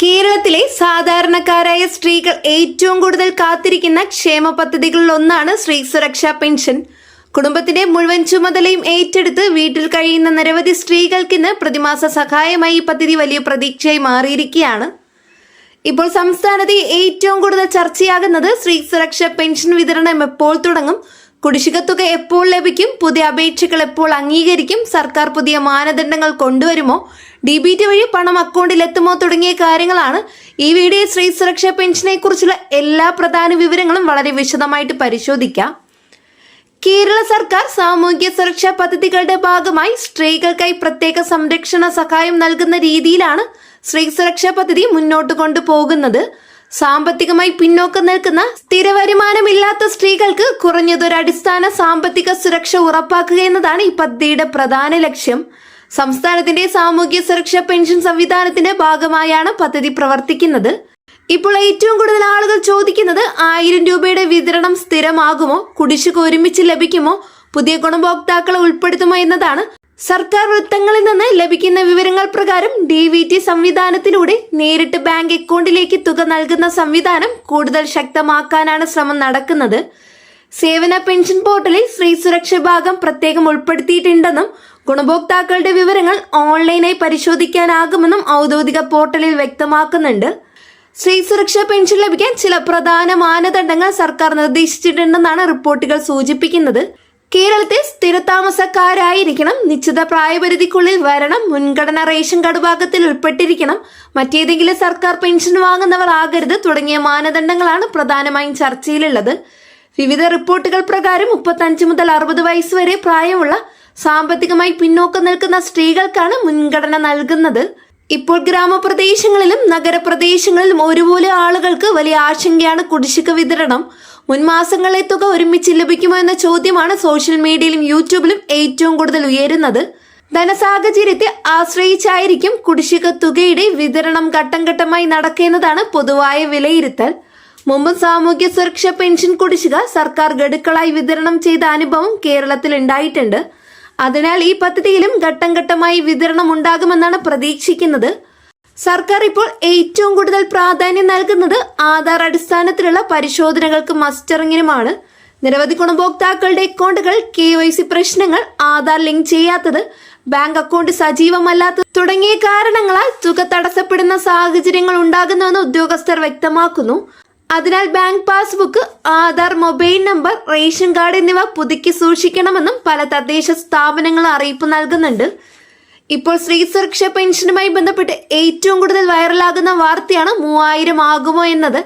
കേരളത്തിലെ സാധാരണക്കാരായ സ്ത്രീകൾ ഏറ്റവും കൂടുതൽ കാത്തിരിക്കുന്ന ക്ഷേമ പദ്ധതികളിൽ ഒന്നാണ് സ്ത്രീ സുരക്ഷാ പെൻഷൻ. കുടുംബത്തിന്റെ മുഴുവൻ ചുമതലയും ഏറ്റെടുത്ത് വീട്ടിൽ കഴിയുന്ന നിരവധി സ്ത്രീകൾക്ക് ഇന്ന് പ്രതിമാസ സഹായമായി ഈ പദ്ധതി വലിയ പ്രതീക്ഷയായി മാറിയിരിക്കുകയാണ്. ഇപ്പോൾ സംസ്ഥാനത്ത് ഏറ്റവും കൂടുതൽ ചർച്ചയാകുന്നത് സ്ത്രീ സുരക്ഷാ പെൻഷൻ വിതരണം എപ്പോൾ തുടങ്ങും, കുടിശ്ശിക തുക എപ്പോൾ ലഭിക്കും, പുതിയ അപേക്ഷകൾ എപ്പോൾ അംഗീകരിക്കും, സർക്കാർ പുതിയ മാനദണ്ഡങ്ങൾ കൊണ്ടുവരുമോ, DBT വഴി പണം അക്കൗണ്ടിൽ എത്തുമോ തുടങ്ങിയ കാര്യങ്ങളാണ്. ഈ വീഡിയോ സ്ത്രീ സുരക്ഷാ പെൻഷനെ കുറിച്ചുള്ള എല്ലാ പ്രധാന വിവരങ്ങളും വളരെ വിശദമായിട്ട് പരിശോധിക്കാം. കേരള സർക്കാർ സാമൂഹ്യ സുരക്ഷാ പദ്ധതികളുടെ ഭാഗമായി സ്ത്രീകൾക്കായി പ്രത്യേക സംരക്ഷണ സഹായം നൽകുന്ന രീതിയിലാണ് സ്ത്രീ സുരക്ഷാ പദ്ധതി മുന്നോട്ട് കൊണ്ടുപോകുന്നത്. സാമ്പത്തികമായി പിന്നോക്കം നിൽക്കുന്ന സ്ഥിര വരുമാനമില്ലാത്ത സ്ത്രീകൾക്ക് കുറഞ്ഞതൊരു അടിസ്ഥാന സാമ്പത്തിക സുരക്ഷ ഉറപ്പാക്കുക എന്നതാണ് ഈ പദ്ധതിയുടെ പ്രധാന ലക്ഷ്യം. സംസ്ഥാനത്തിന്റെ സാമൂഹ്യ സുരക്ഷാ പെൻഷൻ സംവിധാനത്തിന്റെ ഭാഗമായാണ് പദ്ധതി പ്രവർത്തിക്കുന്നത്. ഇപ്പോൾ ഏറ്റവും കൂടുതൽ ആളുകൾ ചോദിക്കുന്നത് 1000 രൂപയുടെ വിതരണം സ്ഥിരമാകുമോ, കുടിശ്ശിക ഒരുമിച്ച് ലഭിക്കുമോ, പുതിയ ഗുണഭോക്താക്കളെ ഉൾപ്പെടുത്തുമോ എന്നതാണ്. സർക്കാർ വൃത്തങ്ങളിൽ നിന്ന് ലഭിക്കുന്ന വിവരങ്ങൾ പ്രകാരം DBT സംവിധാനത്തിലൂടെ നേരിട്ട് ബാങ്ക് അക്കൗണ്ടിലേക്ക് തുക നൽകുന്ന സംവിധാനം കൂടുതൽ ശക്തമാക്കാനാണ് ശ്രമം നടക്കുന്നത്. സേവന പെൻഷൻ പോർട്ടലിൽ സ്ത്രീ സുരക്ഷ ഭാഗം പ്രത്യേകം ഉൾപ്പെടുത്തിയിട്ടുണ്ടെന്നും ഗുണഭോക്താക്കളുടെ വിവരങ്ങൾ ഓൺലൈനായി പരിശോധിക്കാനാകുമെന്നും ഔദ്യോഗിക പോർട്ടലിൽ വ്യക്തമാക്കുന്നുണ്ട്. സ്ത്രീ സുരക്ഷാ പെൻഷൻ ലഭിക്കാൻ ചില പ്രധാന മാനദണ്ഡങ്ങൾ സർക്കാർ നിർദ്ദേശിച്ചിട്ടുണ്ടെന്നാണ് റിപ്പോർട്ടുകൾ സൂചിപ്പിക്കുന്നത്. കേരളത്തിൽ സ്ഥിരതാമസക്കാരായിരിക്കണം, നിശ്ചിത പ്രായപരിധിക്കുള്ളിൽ വരണം, മുൻഗണന റേഷൻ കാർഡ് ഭാഗത്തിൽ ഉൾപ്പെട്ടിരിക്കണം, മറ്റേതെങ്കിലും സർക്കാർ പെൻഷൻ വാങ്ങുന്നവർ ആകരുത് തുടങ്ങിയ മാനദണ്ഡങ്ങളാണ് പ്രധാനമായും ചർച്ചയിലുള്ളത്. വിവിധ റിപ്പോർട്ടുകൾ പ്രകാരം 35 മുതൽ 60 വയസ്സ് വരെ പ്രായമുള്ള സാമ്പത്തികമായി പിന്നോക്കം നിൽക്കുന്ന സ്ത്രീകൾക്കാണ് മുൻഗണന നൽകുന്നത്. ഇപ്പോൾ ഗ്രാമപ്രദേശങ്ങളിലും നഗരപ്രദേശങ്ങളിലും ഒരുപോലെ ആളുകൾക്ക് വലിയ ആശങ്കയാണ് കുടിശ്ശിക വിതരണം. മുൻമാസങ്ങളിലെ തുക ഒരുമിച്ച് ലഭിക്കുമോ എന്ന ചോദ്യമാണ് സോഷ്യൽ മീഡിയയിലും യൂട്യൂബിലും ഏറ്റവും കൂടുതൽ ഉയരുന്നത്. ധനസാഹചര്യത്തെ ആശ്രയിച്ചായിരിക്കും കുടിശ്ശിക തുകയുടെ വിതരണം ഘട്ടം ഘട്ടമായി നടക്കുന്നതാണ് പൊതുവായ വിലയിരുത്തൽ. മുമ്പ് സാമൂഹ്യ സുരക്ഷാ പെൻഷൻ കുടിശ്ശിക സർക്കാർ ഗഡുക്കളായി വിതരണം ചെയ്ത അനുഭവം കേരളത്തിൽ ഉണ്ടായിട്ടുണ്ട്. അതിനാൽ ഈ പദ്ധതിയിലും ഘട്ടം ഘട്ടമായി വിതരണം ഉണ്ടാകുമെന്നാണ് പ്രതീക്ഷിക്കുന്നത്. സർക്കാർ ഇപ്പോൾ ഏറ്റവും കൂടുതൽ പ്രാധാന്യം നൽകുന്നത് ആധാർ അടിസ്ഥാനത്തിലുള്ള പരിശോധനകൾക്ക് മസ്റ്ററിങ്ങിനുമാണ്. നിരവധി ഗുണഭോക്താക്കളുടെ അക്കൗണ്ടുകൾ KYC പ്രശ്നങ്ങൾ, ആധാർ ലിങ്ക് ചെയ്യാത്തത്, ബാങ്ക് അക്കൗണ്ട് സജീവമല്ലാത്തത് തുടങ്ങിയ കാരണങ്ങളാൽ തുക തടസ്സപ്പെടുന്ന സാഹചര്യങ്ങൾ ഉണ്ടാകുന്നുവെന്ന് ഉദ്യോഗസ്ഥർ വ്യക്തമാക്കുന്നു. അതിനാൽ bank passbook, Aadhaar, mobile number, ration card എന്നിവ പുതുക്കി സൂക്ഷിക്കണമെന്നും പല തദ്ദേശ സ്ഥാപനങ്ങളും അറിയിപ്പ് നൽകുന്നുണ്ട്. ഇപ്പോൾ സ്ത്രീ സുരക്ഷാ പെൻഷനുമായി ബന്ധപ്പെട്ട് ഏറ്റവും കൂടുതൽ വൈറലാകുന്ന വാർത്തയാണ് 3000 ആകുമോ എന്നത്.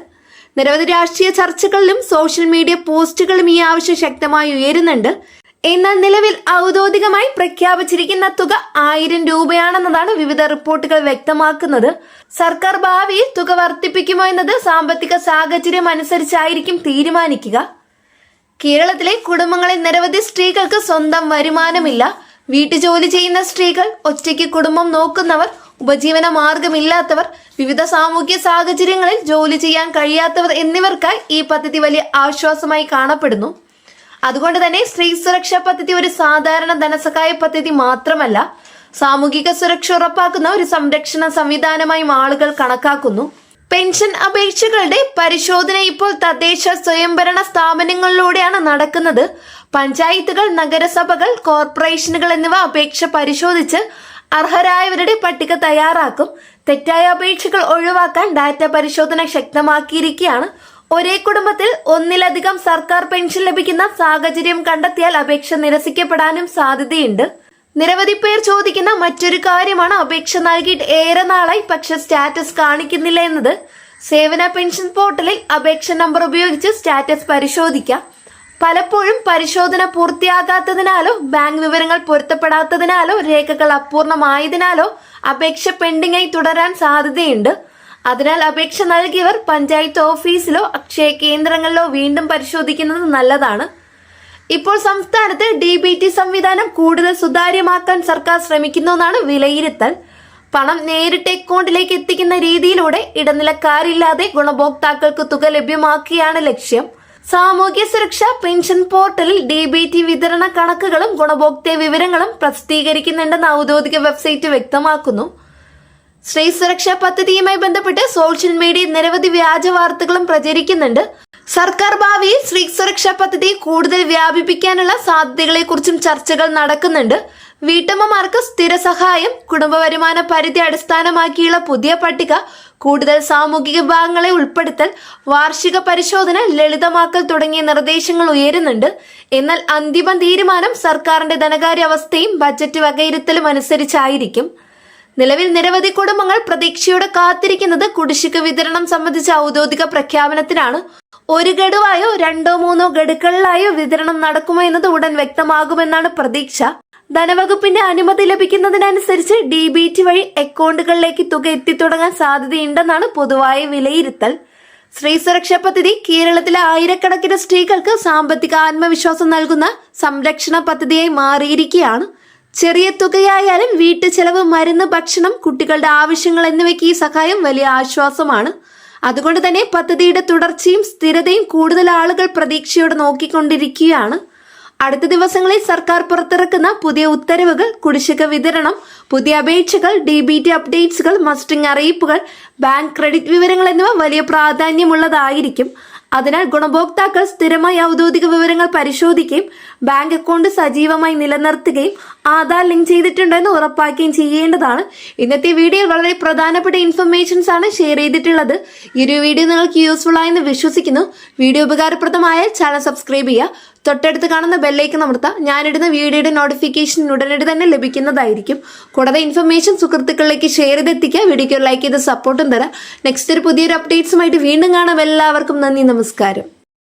നിരവധി രാഷ്ട്രീയ ചർച്ചകളിലും സോഷ്യൽ മീഡിയ പോസ്റ്റുകളിലും ഈ ആവശ്യം ശക്തമായി ഉയരുന്നുണ്ട്. എന്നാൽ നിലവിൽ ഔദ്യോഗികമായി പ്രഖ്യാപിച്ചിരിക്കുന്ന തുക 1000 രൂപയാണെന്നതാണ് വിവിധ റിപ്പോർട്ടുകൾ വ്യക്തമാക്കുന്നത്. സർക്കാർ ഭാവിയിൽ തുക വർദ്ധിപ്പിക്കുമോ എന്നത് സാമ്പത്തിക സാഹചര്യം അനുസരിച്ചായിരിക്കും തീരുമാനിക്കുക. കേരളത്തിലെ കുടുംബങ്ങളിൽ നിരവധി സ്ത്രീകൾക്ക് സ്വന്തം വരുമാനമില്ല. വീട്ടുജോലി ചെയ്യുന്ന സ്ത്രീകൾ, ഒറ്റയ്ക്ക് കുടുംബം നോക്കുന്നവർ, ഉപജീവന മാർഗമില്ലാത്തവർ, വിവിധ സാമൂഹ്യ സാഹചര്യങ്ങളിൽ ജോലി ചെയ്യാൻ കഴിയാത്തവർ എന്നിവർക്കായി ഈ പദ്ധതി വലിയ ആശ്വാസമായി കാണപ്പെടുന്നു. അതുകൊണ്ട് തന്നെ സ്ത്രീ സുരക്ഷാ പദ്ധതി ഒരു സാധാരണ ധനസഹായ പദ്ധതി മാത്രമല്ല, സാമൂഹിക സുരക്ഷ ഉറപ്പാക്കുന്ന ഒരു സംരക്ഷണ സംവിധാനമായും ആളുകൾ കണക്കാക്കുന്നു. പെൻഷൻ അപേക്ഷകളുടെ പരിശോധന ഇപ്പോൾ തദ്ദേശ സ്വയംഭരണ സ്ഥാപനങ്ങളിലൂടെയാണ് നടക്കുന്നത്. പഞ്ചായത്തുകൾ, നഗരസഭകൾ, കോർപ്പറേഷനുകൾ എന്നിവ അപേക്ഷ പരിശോധിച്ച് അർഹരായവരുടെ പട്ടിക തയ്യാറാക്കും. തെറ്റായ അപേക്ഷകൾ ഒഴിവാക്കാൻ ഡാറ്റ പരിശോധന ശക്തമാക്കിയിരിക്കുകയാണ്. ഒരേ കുടുംബത്തിൽ ഒന്നിലധികം സർക്കാർ പെൻഷൻ ലഭിക്കുന്ന സാഹചര്യം കണ്ടെത്തിയാൽ അപേക്ഷ നിരസിക്കപ്പെടാനും സാധ്യതയുണ്ട്. നിരവധി പേർ ചോദിക്കുന്ന മറ്റൊരു കാര്യമാണ് അപേക്ഷ നൽകിയിട്ട് ഏറെ നാളായി പക്ഷെ സ്റ്റാറ്റസ് കാണിക്കുന്നില്ല എന്നത്. സേവന പെൻഷൻ പോർട്ടലിൽ അപേക്ഷ നമ്പർ ഉപയോഗിച്ച് സ്റ്റാറ്റസ് പരിശോധിക്കാം. പലപ്പോഴും പരിശോധന പൂർത്തിയാകാത്തതിനാലോ ബാങ്ക് വിവരങ്ങൾ പൊരുത്തപ്പെടാത്തതിനാലോ രേഖകൾ അപൂർണമായതിനാലോ അപേക്ഷ പെൻഡിംഗായി തുടരാൻ സാധ്യതയുണ്ട്. അതിനാൽ അപേക്ഷ നൽകിയവർ പഞ്ചായത്ത് ഓഫീസിലോ അക്ഷയ കേന്ദ്രങ്ങളിലോ വീണ്ടും പരിശോധിക്കുന്നത് നല്ലതാണ്. ഇപ്പോൾ സംസ്ഥാനത്ത് DBT സംവിധാനം കൂടുതൽ സുതാര്യമാക്കാൻ സർക്കാർ ശ്രമിക്കുന്നുവെന്നാണ് വിലയിരുത്തൽ. പണം നേരിട്ട് അക്കൗണ്ടിലേക്ക് എത്തിക്കുന്ന രീതിയിലൂടെ ഇടനിലക്കാരില്ലാതെ ഗുണഭോക്താക്കൾക്ക് തുക ലഭ്യമാക്കുകയാണ് ലക്ഷ്യം. സാമൂഹ്യ സുരക്ഷാ പെൻഷൻ പോർട്ടലിൽ DBT വിതരണ കണക്കുകളും ഗുണഭോക്തൃ വിവരങ്ങളും പ്രസിദ്ധീകരിക്കുന്നുണ്ടെന്ന് ഔദ്യോഗിക വെബ്സൈറ്റ് വ്യക്തമാക്കുന്നു. സ്ത്രീ സുരക്ഷാ പദ്ധതിയുമായി ബന്ധപ്പെട്ട് സോഷ്യൽ മീഡിയയിൽ നിരവധി വ്യാജ വാർത്തകളും പ്രചരിക്കുന്നുണ്ട്. സർക്കാർ ഭാവിയിൽ സ്ത്രീ സുരക്ഷാ പദ്ധതി കൂടുതൽ വ്യാപിപ്പിക്കാനുള്ള സാധ്യതകളെക്കുറിച്ചും ചർച്ചകൾ നടക്കുന്നുണ്ട്. വീട്ടമ്മമാർക്ക് സ്ഥിര സഹായം, കുടുംബ വരുമാന പരിധി അടിസ്ഥാനമാക്കിയുള്ള പുതിയ പട്ടിക, കൂടുതൽ സാമൂഹിക വിഭാഗങ്ങളെ ഉൾപ്പെടുത്തൽ, വാർഷിക പരിശോധന ലളിതമാക്കൽ തുടങ്ങിയ നിർദ്ദേശങ്ങൾ ഉയരുന്നുണ്ട്. എന്നാൽ അന്തിമ തീരുമാനം സർക്കാരിന്റെ ധനകാര്യ അവസ്ഥയും ബജറ്റ് വകയിരുത്തലും അനുസരിച്ചായിരിക്കും. നിലവിൽ നിരവധി കുടുംബങ്ങൾ പ്രതീക്ഷയോടെ കാത്തിരിക്കുന്നത് കുടിശ്ശിക വിതരണം സംബന്ധിച്ച ഔദ്യോഗിക പ്രഖ്യാപനത്തിനാണ്. ഒരു ഗഡുവായോ 2-3 ഗഡുക്കളിലായോ വിതരണം നടക്കുമോ എന്നത് ഉടൻ വ്യക്തമാകുമെന്നാണ് പ്രതീക്ഷ. ധനവകുപ്പിന്റെ അനുമതി ലഭിക്കുന്നതിനനുസരിച്ച് DBT വഴി അക്കൗണ്ടുകളിലേക്ക് തുക എത്തിത്തുടങ്ങാൻ സാധ്യതയുണ്ടെന്നാണ് പൊതുവായ വിലയിരുത്തൽ. സ്ത്രീ സുരക്ഷാ പദ്ധതി കേരളത്തിലെ ആയിരക്കണക്കിന് സ്ത്രീകൾക്ക് സാമ്പത്തിക ആത്മവിശ്വാസം നൽകുന്ന സംരക്ഷണ പദ്ധതിയായി മാറിയിരിക്കുകയാണ്. ചെറിയ തുകയായാലും വീട്ടു ചെലവ്, മരുന്ന്, ഭക്ഷണം, കുട്ടികളുടെ ആവശ്യങ്ങൾ എന്നിവയ്ക്ക് ഈ സഹായം വലിയ ആശ്വാസമാണ്. അതുകൊണ്ട് തന്നെ പദ്ധതിയുടെ തുടർച്ചയും സ്ഥിരതയും കൂടുതൽ ആളുകൾ പ്രതീക്ഷയോടെ നോക്കിക്കൊണ്ടിരിക്കുകയാണ്. അടുത്ത ദിവസങ്ങളിൽ സർക്കാർ പുറത്തിറക്കുന്ന പുതിയ ഉത്തരവുകൾ, കുടിശ്ശിക വിതരണം, പുതിയ അപേക്ഷകൾ, DBT അപ്ഡേറ്റ്സുകൾ, മസ്റ്ററിംഗ് അറിയിപ്പുകൾ, ബാങ്ക് ക്രെഡിറ്റ് വിവരങ്ങൾ എന്നിവ വലിയ പ്രാധാന്യമുള്ളതായിരിക്കും. അതിനാൽ ഗുണഭോക്താക്കൾ സ്ഥിരമായി ഔദ്യോഗിക വിവരങ്ങൾ പരിശോധിക്കുകയും ബാങ്ക് അക്കൗണ്ട് സജീവമായി നിലനിർത്തുകയും ആധാർ ലിങ്ക് ചെയ്തിട്ടുണ്ടെന്ന് ഉറപ്പാക്കുകയും ചെയ്യേണ്ടതാണ്. ഇന്നത്തെ വീഡിയോയിൽ വളരെ പ്രധാനപ്പെട്ട ഇൻഫർമേഷൻസ് ആണ് ഷെയർ ചെയ്തിട്ടുള്ളത്. ഈ ഒരു വീഡിയോ നിങ്ങൾക്ക് യൂസ്ഫുൾ ആയെന്ന് വിശ്വസിക്കുന്നു. വീഡിയോ ഉപകാരപ്രദമായാൽ ചാനൽ സബ്സ്ക്രൈബ് ചെയ്യുക. തൊട്ടടുത്ത് കാണുന്ന ബെല്ലൈക്കൺ അമർത്തുക. ഞാനിടുന്ന വീഡിയോയുടെ നോട്ടിഫിക്കേഷൻ ഉടനടി തന്നെ ലഭിക്കുന്നതായിരിക്കും. കൂടാതെ ഇൻഫർമേഷൻ സുഹൃത്തുക്കളിലേക്ക് ഷെയർ ചെയ്തെത്തിക്കുക. വീഡിയോയ്ക്ക് ലൈക്ക് ചെയ്ത് സപ്പോർട്ടും തരാം. നെക്സ്റ്റ് ഒരു പുതിയൊരു അപ്ഡേറ്റ്സുമായിട്ട് വീണ്ടും കാണാം. എല്ലാവർക്കും നന്ദി, നമസ്കാരം.